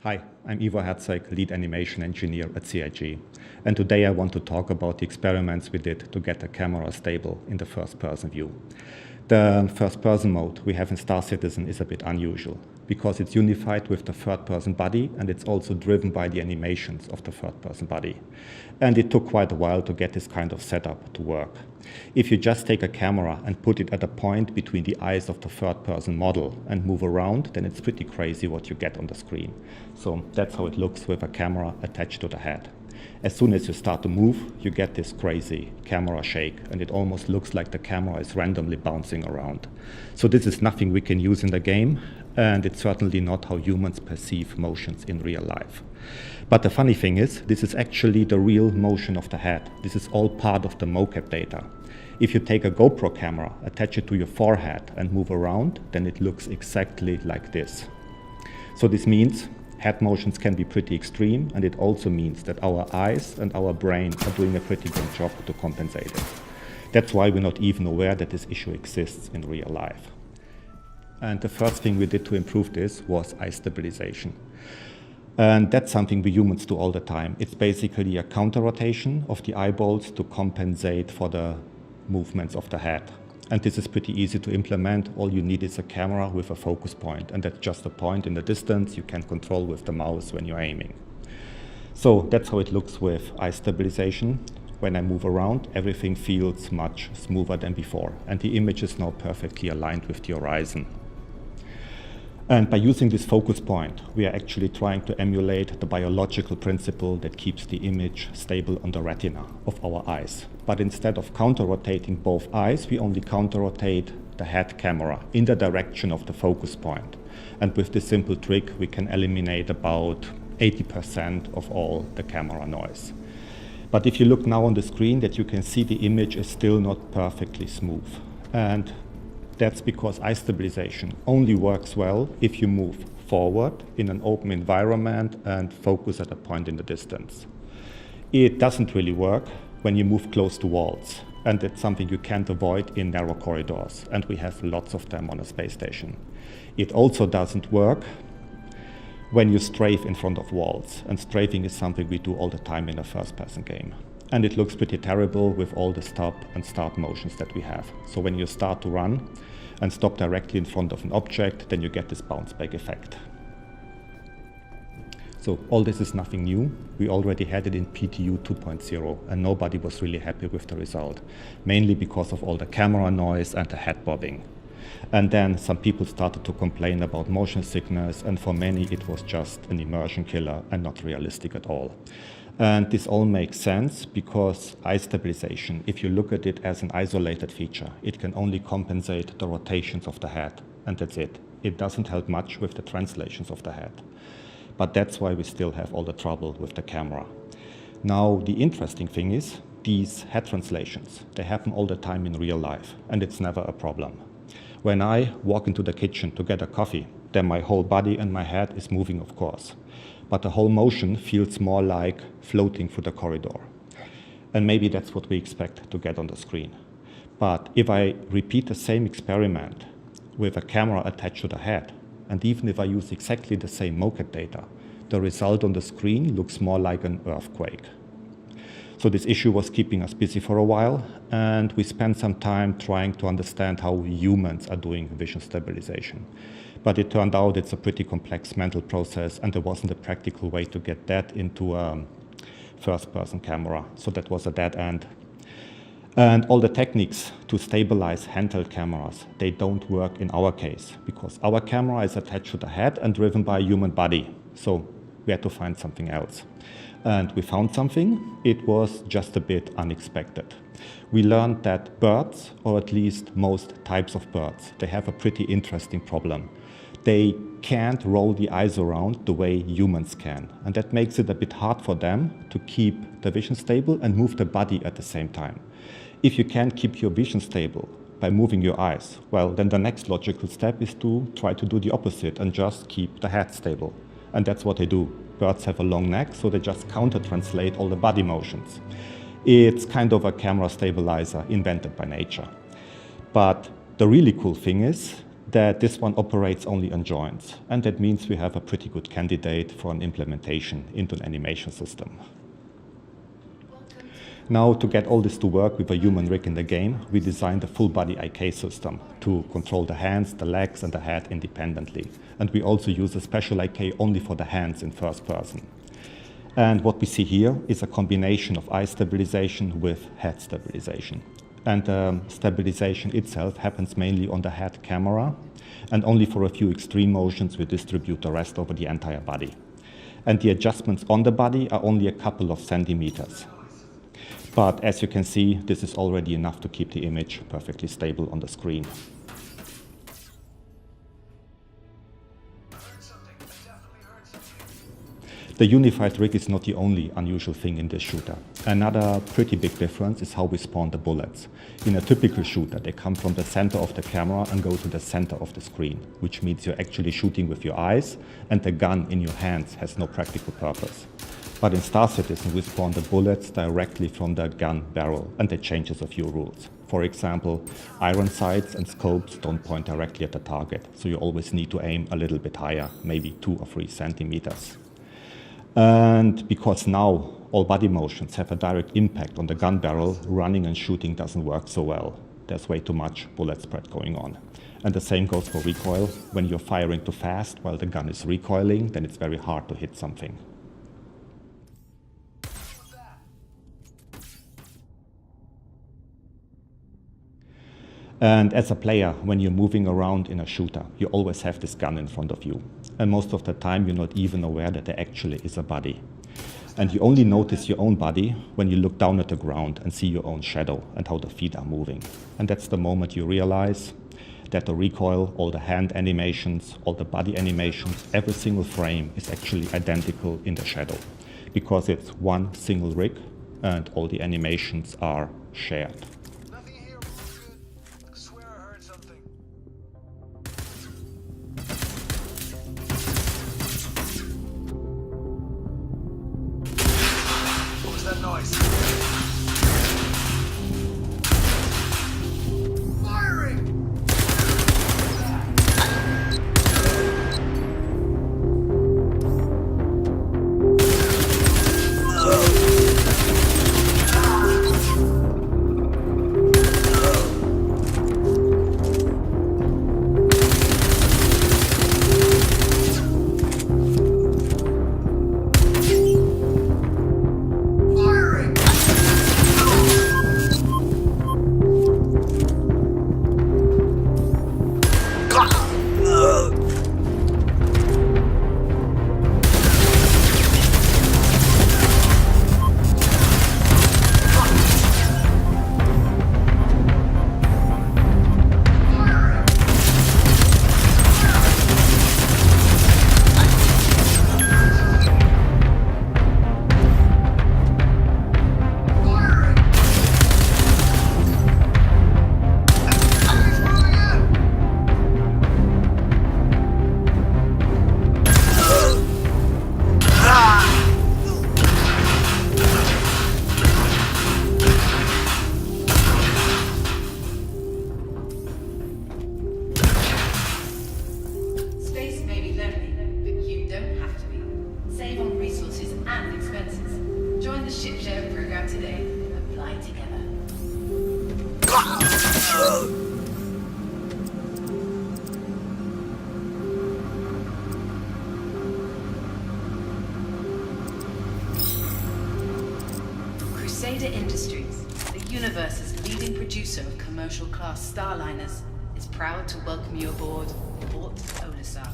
Hi, I'm Ivo Herzog, lead animation engineer at CIG. And today I want to talk about the experiments we did to get the camera stable in the first-person view. The first-person mode we have in Star Citizen is a bit unusual because it's unified with the third-person body and it's also driven by the animations of the third-person body. And it took quite a while to get this kind of setup to work. If you just take a camera and put it at a point between the eyes of the third-person model and move around, then it's pretty crazy what you get on the screen. So that's how it looks with a camera attached to the head. As soon as you start to move, you get this crazy camera shake, and it almost looks like the camera is randomly bouncing around. So this is nothing we can use in the game, and it's certainly not how humans perceive motions in real life. But the funny thing is, this is actually the real motion of the head. This is all part of the mocap data. If you take a GoPro camera, attach it to your forehead and move around, then it looks exactly like this. So this means head motions can be pretty extreme, and it also means that our eyes and our brain are doing a pretty good job to compensate it. That's why we're not even aware that this issue exists in real life. And the first thing we did to improve this was eye stabilization. And that's something we humans do all the time. It's basically a counter-rotation of the eyeballs to compensate for the movements of the head. And this is pretty easy to implement. All you need is a camera with a focus point, and that's just a point in the distance you can control with the mouse when you're aiming. So that's how it looks with eye stabilization. When I move around, everything feels much smoother than before, and the image is now perfectly aligned with the horizon. And by using this focus point, we are actually trying to emulate the biological principle that keeps the image stable on the retina of our eyes. But instead of counter-rotating both eyes, we only counter-rotate the head camera in the direction of the focus point. And with this simple trick, we can eliminate about 80% of all the camera noise. But if you look now on the screen, that you can see the image is still not perfectly smooth. And that's because eye stabilization only works well if you move forward in an open environment and focus at a point in the distance. It doesn't really work when you move close to walls, and it's something you can't avoid in narrow corridors, and we have lots of them on a space station. It also doesn't work when you strafe in front of walls, and strafing is something we do all the time in a first-person game. And it looks pretty terrible with all the stop and start motions that we have. So when you start to run and stop directly in front of an object, then you get this bounce back effect. So all this is nothing new. We already had it in PTU 2.0, and nobody was really happy with the result, mainly because of all the camera noise and the head bobbing. And then some people started to complain about motion sickness, and for many it was just an immersion killer and not realistic at all. And this all makes sense because eye stabilization, if you look at it as an isolated feature, it can only compensate the rotations of the head, and that's it. It doesn't help much with the translations of the head. But that's why we still have all the trouble with the camera. Now, the interesting thing is, these head translations, they happen all the time in real life, and it's never a problem. When I walk into the kitchen to get a coffee, then my whole body and my head is moving, of course. But the whole motion feels more like floating through the corridor. And maybe that's what we expect to get on the screen. But if I repeat the same experiment with a camera attached to the head, and even if I use exactly the same mocap data, the result on the screen looks more like an earthquake. So this issue was keeping us busy for a while, and we spent some time trying to understand how humans are doing vision stabilization. But it turned out it's a pretty complex mental process, and there wasn't a practical way to get that into a first-person camera. So that was a dead end. And all the techniques to stabilize handheld cameras, they don't work in our case, because our camera is attached to the head and driven by a human body. So we had to find something else. And we found something. It was just a bit unexpected. We learned that birds, or at least most types of birds, they have a pretty interesting problem. They can't roll the eyes around the way humans can. And that makes it a bit hard for them to keep the vision stable and move the body at the same time. If you can't keep your vision stable by moving your eyes, well, then the next logical step is to try to do the opposite and just keep the head stable. And that's what they do. Birds have a long neck, so they just counter-translate all the body motions. It's kind of a camera stabilizer invented by nature. But the really cool thing is that this one operates only on joints, and that means we have a pretty good candidate for an implementation into an animation system. Now, to get all this to work with a human rig in the game, we designed a full-body IK system to control the hands, the legs, and the head independently. And we also use a special IK only for the hands in first person. And what we see here is a combination of eye stabilization with head stabilization. And stabilization itself happens mainly on the head camera, and only for a few extreme motions we distribute the rest over the entire body. And the adjustments on the body are only a couple of centimeters. But as you can see, this is already enough to keep the image perfectly stable on the screen. The unified rig is not the only unusual thing in this shooter. Another pretty big difference is how we spawn the bullets. In a typical shooter, they come from the center of the camera and go to the center of the screen, which means you're actually shooting with your eyes, and the gun in your hands has no practical purpose. But in Star Citizen, we spawn the bullets directly from the gun barrel, and that changes a few rules. For example, iron sights and scopes don't point directly at the target, so you always need to aim a little bit higher, maybe 2 or 3 centimeters. And because now all body motions have a direct impact on the gun barrel, running and shooting doesn't work so well. There's way too much bullet spread going on. And the same goes for recoil. When you're firing too fast while the gun is recoiling, then it's very hard to hit something. And as a player, when you're moving around in a shooter, you always have this gun in front of you. And most of the time, you're not even aware that there actually is a body. And you only notice your own body when you look down at the ground and see your own shadow and how the feet are moving. And that's the moment you realize that the recoil, all the hand animations, all the body animations, every single frame is actually identical in the shadow. Because it's one single rig and all the animations are shared. That noise. Firing! Crusader Industries, the universe's leading producer of commercial-class starliners, is proud to welcome you aboard Port Olisar.